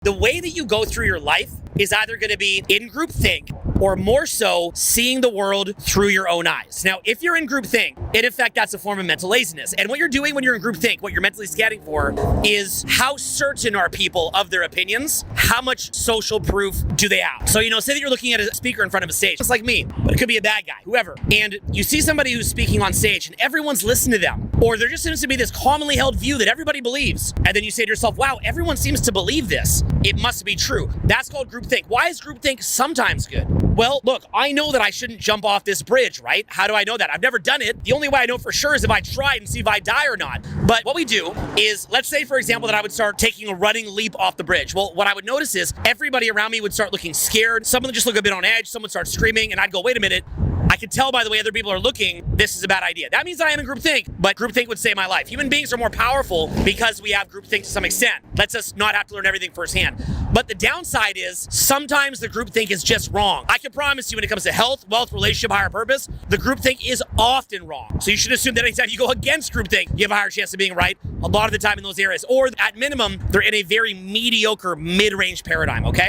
The way that you go through your life is either going to be in groupthink or more so seeing the world through your own eyes. Now, if you're in groupthink, in effect, that's a form of mental laziness. And what you're doing when you're in groupthink, what you're mentally scanning for is how certain are people of their opinions? How much social proof do they have? So, say that you're looking at a speaker in front of a stage, just like me, but it could be a bad guy, whoever. And you see somebody who's speaking on stage and everyone's listening to them, or there just seems to be this commonly held view that everybody believes. And then you say to yourself, wow, everyone seems to believe this. It must be true. That's called groupthink. Why is groupthink sometimes good? Well, look, I know that I shouldn't jump off this bridge, right? How do I know that? I've never done it. The only way I know for sure is if I try and see if I die or not. But what we do is, let's say, for example, that I would start taking a running leap off the bridge. Well, what I would notice is everybody around me would start looking scared. Someone would just look a bit on edge. Someone would start screaming, and I'd go, wait a minute. I can tell by the way other people are looking, this is a bad idea. That means I am in groupthink, but groupthink would save my life. Human beings are more powerful because we have groupthink to some extent. Lets us not have to learn everything firsthand. But the downside is sometimes the groupthink is just wrong. I can promise you when it comes to health, wealth, relationship, higher purpose, the groupthink is often wrong. So you should assume that anytime you go against groupthink, you have a higher chance of being right a lot of the time in those areas. Or at minimum, they're in a very mediocre mid-range paradigm, okay?